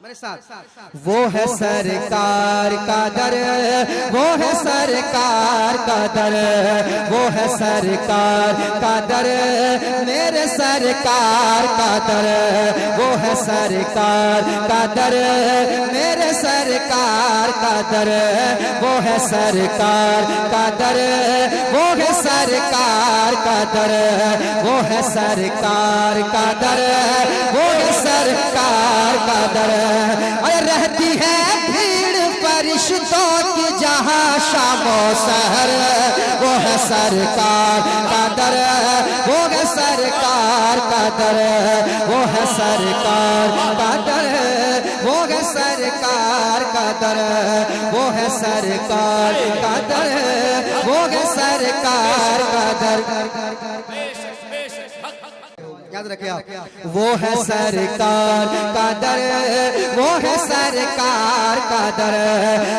मेरे साथ। वो है सरकार का दर, वो है सरकार का दर, वो है सरकार का दर, मेरे सरकार का दर, वो है सरकार का दर, मेरे सरकार का दर, वो है सरकार का दर, वो है सरकार का दर, वो है सरकार का दर, वो है सरकार का दर। और रहती है भीड़ फरिश्तों की जहां शामो सहर, वो है सरकार का दर, वो है सरकार का दर, वो है सरकार का दर, वो है सरकार का दर, वो है सरकार का दर, वो है सरकार का दर। याद रखिए आप। वो है सरकार का दर, वो है सरकार का दर।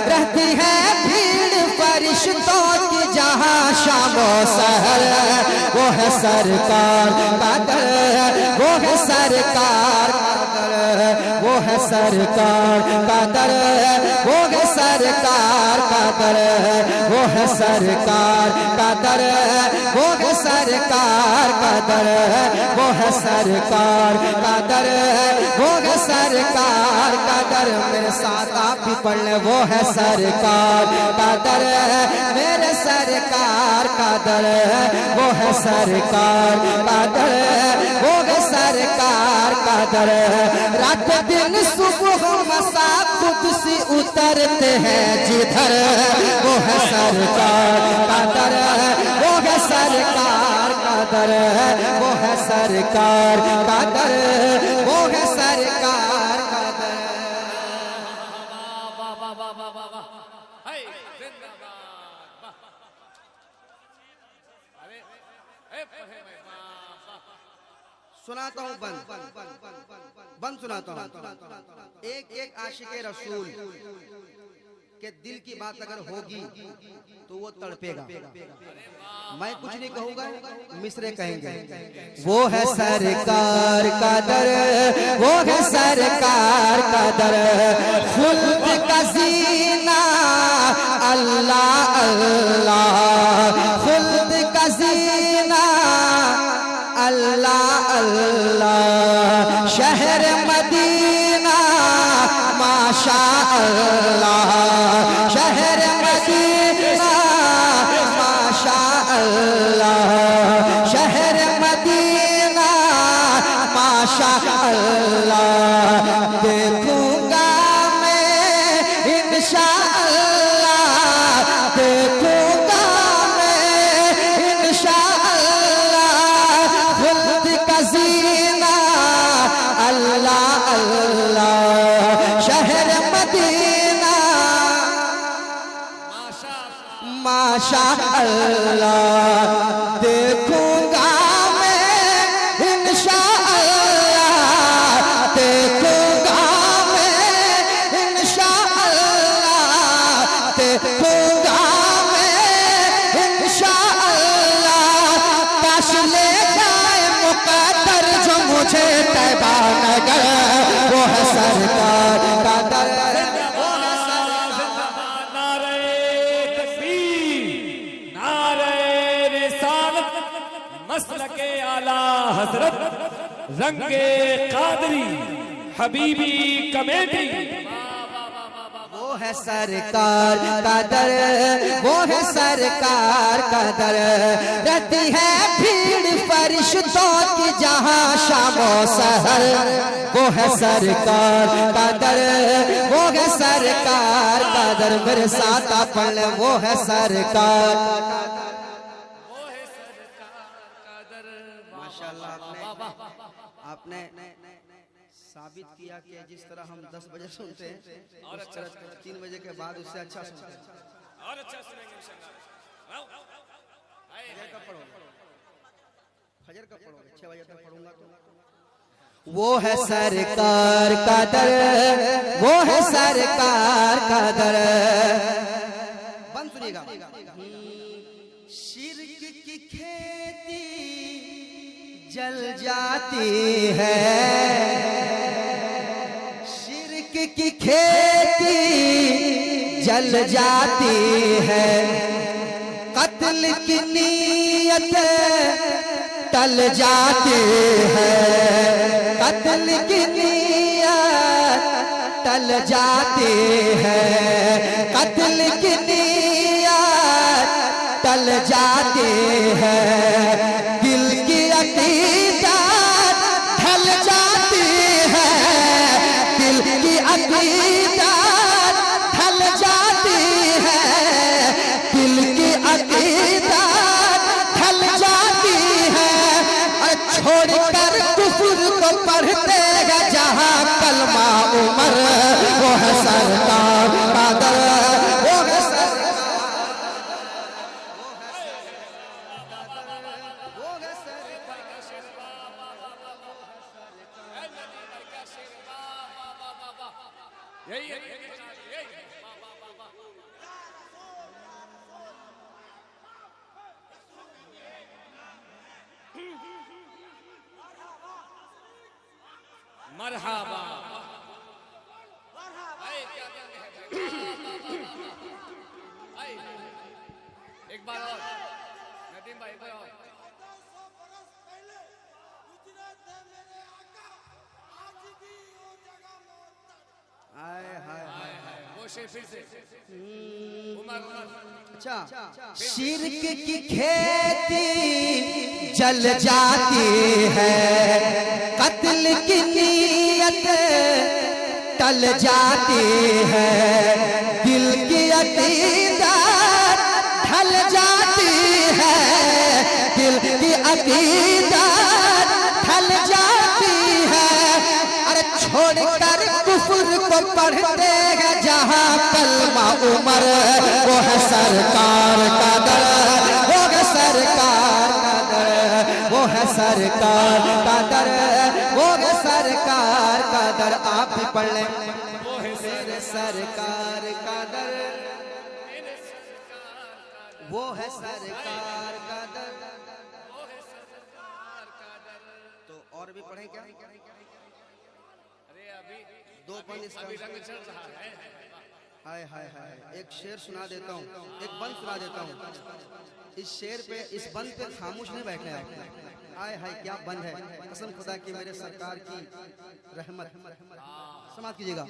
रहती है भीड़ फरिश्तों की जहां शामो सहर, वो है सरकार का दर, वो है सरकार का दर, वो है सरकार का दर, वो है सरकार का दर, वो है सरकार का दर, वो है सरकार का दर, वो है सरकार का दर, वो है सरकार का दर। मेरे साथ आप भी पढ़ ले। वो है सरकार का दर, मेरे सरकार का दर, वो है सरकार का दर, वो है सरकार का दर। रात दिन सुबह मसा खुद से उतरते हैं जिधर, वो है सरकार का दर, वो है सरकार का दर, वो है सरकार का दर, वो है सरकार का दर। सुनाता हूँ बंद सुनाता हूँ। एक एक आशिक़े रसूल के दिल की बात अगर होगी तो वो तड़पेगा। मैं कुछ नहीं कहूँगा, मिसरे कहेंगे। वो है सरकार का दर, वो है सरकार का दर, खुल्द का जीना अल्लाह अल्लाह, खुल्द का जीना अल्लाह अल्लाह, शहर मदीना माशा अल्लाह, शहर मदीना माशा अल्लाह, शहर मदीना माशा अल्लाह। देखूंगा मैं इंशाअल्लाह, देखूंगा मैं इंशाअल्लाह, खुद का जीना अल्लाह अल्लाह, शहर मदीना माशा अल्लाह। देखूंगा मैं इंशाअल्लाह, देखूंगा मैं इंशाअल्लाह, देखूंगा मैं इंशाअल्लाह। काश ले जाए मुक़द्दर जो मुझे तैबा नगर, वो है सरकार का दर। मसलके आला हजरत रंगे कादरी हबीबी कमेटी। वो है सरकार का दर, वो है सरकार का दर। रहती है भीड़ फरिश्तों की जहां शामो सहर, वो है सरकार का दर, वो है सरकार का दर। मेरे साथ आप पढ़ ले। वो है सरकार। आपने साबित किया कि जिस तरह हम 10 बजे सुनते हैं और 3 बजे के बाद उससे अच्छा सुनते हैं और अच्छा सुनेंगे इंशाअल्लाह। फजर का पढ़ोगे 6 बजे तक पढ़ूंगा तो। वो है सरकार का दर, वो है सरकार का दर। बंद सुनिएगा। शिर्क की खेती जल जाती है, शिर्क की खेती जल जाती है, कत्ल की नीयत टल जाती है, कत्ल की नीयत टल जाती है, कत्ल की नीयत टल जाती है, दिल की अकीदत ढल जाती है, दिल की अकीदत ढल जाती है, दिल की अकीदत ढल जाती है। छोड़कर कुफर को पढ़ते हैं जहाँ कलमा उमर, वो है सरकार का दर, वो है मरहबा। एक बार और नदीम भाई, एक बार और। वो शेर फिर से उमर। अच्छा, शिर्क की खेती जल जाती है, कत्ल की नीयत टल जाती है, दिल की अकीदत ढल जाती है, दिल की अकीदत ढल जाती है। अरे छोड़कर कुफर को पढ़ते हैं जहाँ कलमा उमर, वो है सरकार का दर, वो है सरकार का दर, वो है सरकार का दर, वो है सरकार का दर। आप भी पढ़ लें, वो है मेरे सरकार का दर, वो है सरकार का दर। तो और भी पढ़ें क्या? अरे अभी दो बंद इसका अभी रंग चढ़ रहा है। हाय हाय हाय, एक शेर सुना देता हूँ, एक बंद सुना देता हूँ। इस शेर पे, इस बंद पे खामोश नहीं बैठने आप। हाय हाय क्या बंद है, कसम खुदा की मेरे सरकार की रहमत। समाप्त कीजिएगा।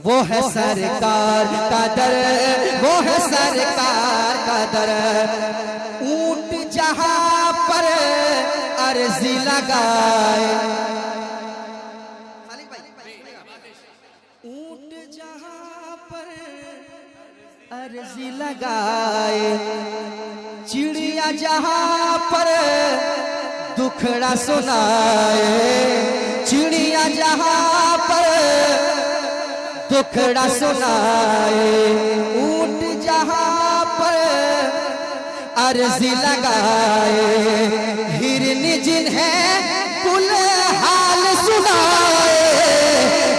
वो है सरकार का दर, वो है सरकार का दर, ऊंट जहाँ पर अर्जी लगाए, ऊंट जहाँ पर अर्जी लगाए, चिड़िया जहाँ पर दुखड़ा सुनाए, चिड़िया जहाँ पर दुखड़ा सुनाए, ऊंट जहाँ पर अर्जी लगाए, हिरन जिन्हें कुल हाल सुनाए,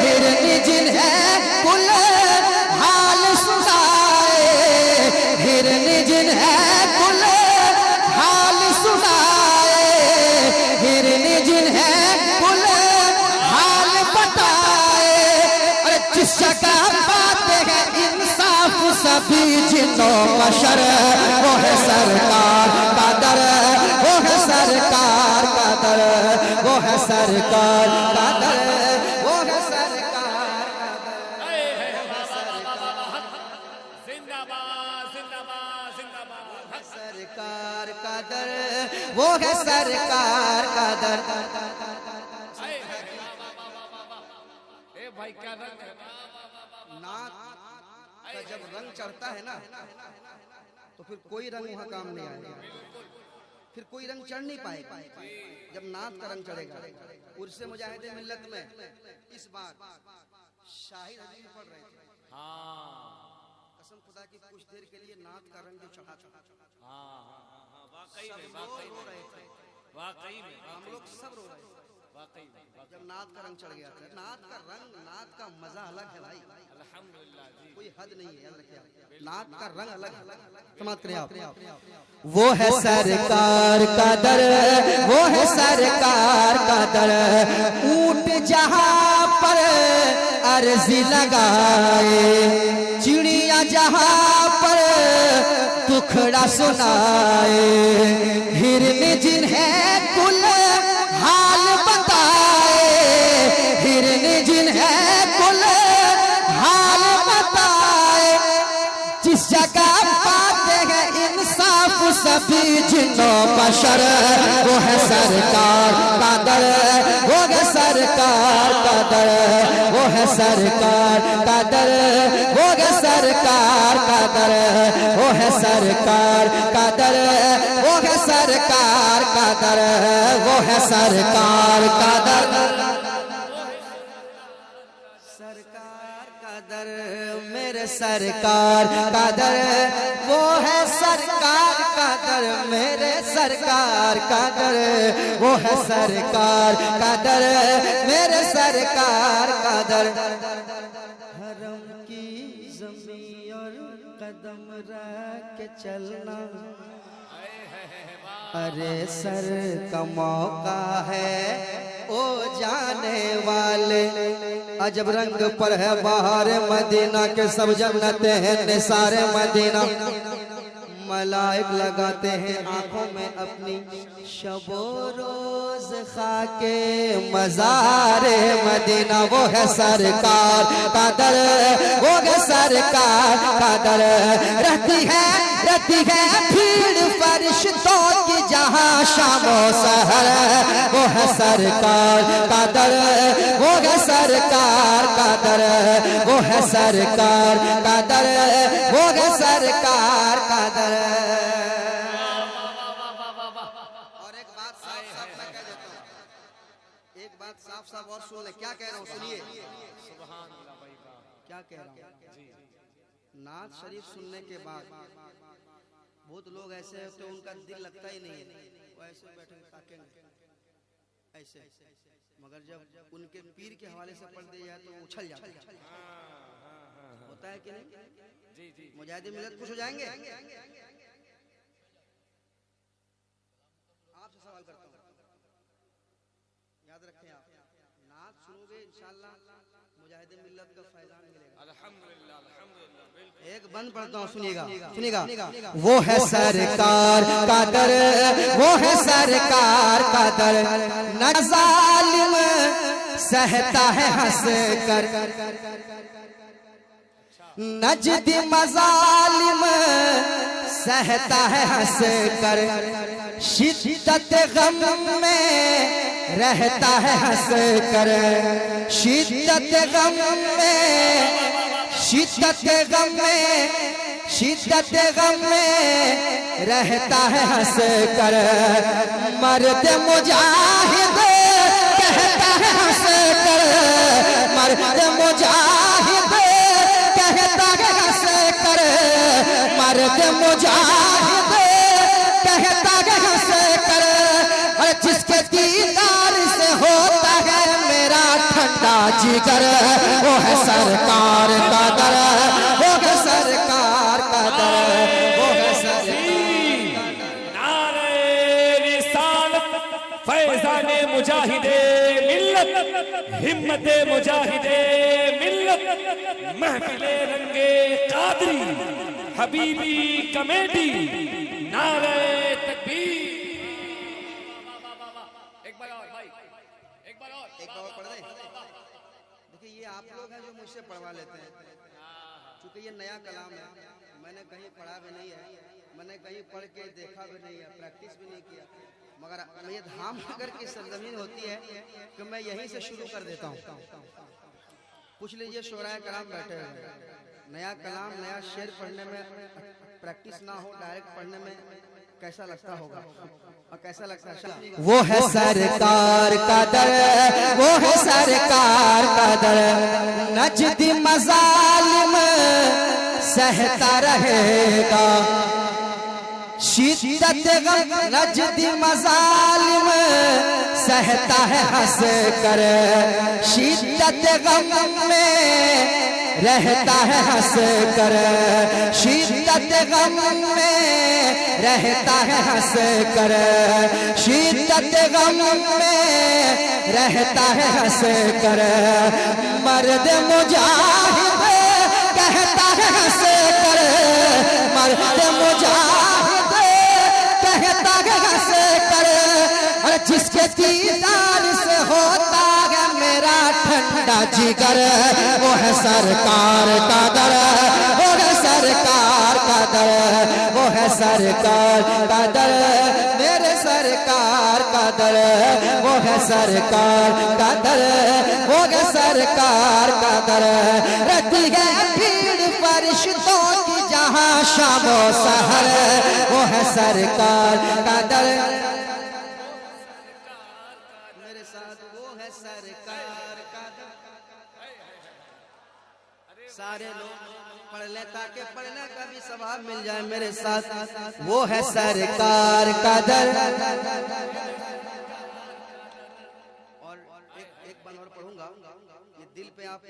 हिरन जिन्हें कुल हाल सुनाए, हिरन जिन्हें कुल हाल सुनाए, हिरन जिन्हें कुल हाल बताए। अरे जिस जगह पाते हैं इंसाफ सभी जिन्नों बशर, वो है सरकार का दर, वो है सरकार का दर, वो है सरकार का दर, वो है सरकार का दर। जिंदाबाद जिंदाबाद जिंदाबाद। सरकार का दर, वो है सरकार का दर। ए भाई क्या रंग है। नाक का जब रंग चढ़ता है ना, तो फिर कोई रंग वहाँ काम नहीं आएगा, फिर कोई रंग चढ़ नहीं पाएगा जब नाक का रंग चढ़ेगा। उर्से मुजाहिदे मिल्लत में इस बार शाहिद हदीस पढ़ रहे थे, कसम खुदा की कुछ देर के लिए नाक का रंग जो चढ़ा था, वाकई में रो रहे थे, वाकई में हम लोग सब रो रहे थे वाकई में। जब नाक का रंग चढ़ गया था। नाक का रंग, नाक का मजा अलग है भाई, अल्हम्दुलिल्लाह जी। कोई हद नहीं है, याद रखिए आप। नाक का रंग अलग है। समाप्त करिए आप। वो है सरकार का दर, वो है सरकार का दर, ऊंट जहाँ पर अर्जी लगाए, चिड़िया जहां पर दुखड़ा सुनाए, हिरन जिन्हें कुल हाल बताए, हिरन जिन्हें कुल हाल बताए, जिस जगह पाते हैं इंसाफ सभी जिन्नों बशर, वो है सरकार का दर, वो है सरकार का दर, वो है सरकार का दर, वो है सरकार का दर, वो है सरकार का दर, वो है सरकार का दर, वो है सरकार का दर, सरकार का दर, मेरे सरकार का दर, वो है सरकार का दर, मेरे सरकार का दर, वो है सरकार का दर, मेरे सरकार का दर। हरम की ज़मीं और कदम रख के चलना, अरे सर का मौका है ओ जाने वाले, अजब रंग पर है बाहर मदीना के सब जन्नते हैं निसारे मदीना, मलाइक लगाते हैं आंखों में अपनी, शबो रोज खाके मज़ारे मदीना, वो है सरकार का दर, वो है सरकार का दर, रहती है भीड़ फरिश्तों की जहां शामो सहर, वो है सरकार का दर, वो है सरकार का दर, वो है सरकार का दर, वो है सरकार का दर। और एक बात साफ मैं कह देता हूँ, एक बात साफ और सुन ले, क्या कह रहा हूँ सुनिए, क्या कह रहा हूँ। नात शरीफ सुनने के बाद बहुत लोग ऐसे हैं तो उनका दिल लगता ही नहीं है, वो ऐसे बैठे ताकेंगे ऐसे, मगर जब उनके पीर के हवाले से पढ़ दिया जाए तो उछल जाता है, होता है कि नहीं? जी जी, मुजाहिदीन मिल्लत खुश हो जाएंगे। आपसे सवाल करता हूँ, याद रखें आप नात सुनोगे इंशाअल्लाह मुजाहिदीन मिल्लत का फैज़ान मिलेगा। अल्हम्दुलिल्लाह अल्हम्दुलिल्लाह। एक बंद पढ़ता हूँ, सुनिएगा। वो है सरकार का दर, वो है सरकार का दर, न जालिम सहता है हंस कर, नजद मजालिम सहता है हंस कर, शिद्दत गम में रहता है हंस कर, शिद्दत गम में, शिद्दत गम में, शिद्दत गम में रहता है हंस कर, मर्द मुजाहिद कहता है हंस कर, मर्द मुजाहिद कहता है हंस कर, मर्द मुजाहिद कहता है हंस कर, और जिसके दीदार से होता है मेरा ठंडा जिगर, वो है सरकार का दर, वो है सरकार का दर, वो है सरकार। नारे रिसालत फैज़ाने मुजाहिदे मिल्लत, हिम्मते मुजाहिदे मिल्लत, महफिले रंगे कादरी हबीबी कमेटी, नारे तकबीर। एक बार और भाई, एक बार और पढ़ दे। देखिए ये आप लोग हैं जो मुझसे पढ़वा लेते हैं, क्योंकि ये नया कलाम है, मैंने कहीं पढ़ा भी नहीं है, मैंने कहीं पढ़ के देखा भी नहीं है, प्रैक्टिस भी नहीं किया, मगर ये धामनगर की सरजमीन होती है कि मैं यहीं से शुरू कर देता हूँ। पूछ लीजिए शोराए कराम बैठे हैं, नया कलाम नया शेर पढ़ने में प्रैक्टिस ना हो, डायरेक्ट पढ़ने में कैसा लगता होगा और कैसा लगता है। वो है सरकार का दर, वो है सरकार का दर, नजद मजालिम सहता रहेगा, शिद्दत गम नजदी मजालिम सहता है हंस कर, शिद्दत गम में रहता है हंस कर, शिद्दत गम में रहता है हंस कर, शिद्दत गम में रहता है हंस कर। मर्द मुजाहिद कहता है हंस कर, मर्द मुजाहिद कहता है हंस कर। और जिसके दीदार से होता है मेरा ठंडा जिगर, वो है सरकार का दर, वो है सरकार का दर, वो है सरकार का दर, मेरे सरकार का दर, वो है सरकार का दर, वो है सरकार का दर। रहती है भीड़ फरिश्तों की जहां शामो सहर, वो है सरकार का दर, मेरे साथ वो है सरकार का दर। सारे लोग पढ़ ले ताकि पढ़ने का भी स्वभाव मिल जाए मेरे साथ। वो है सरकार का दर। और एक बार और पढ़ूंगा, ये दिल पे आप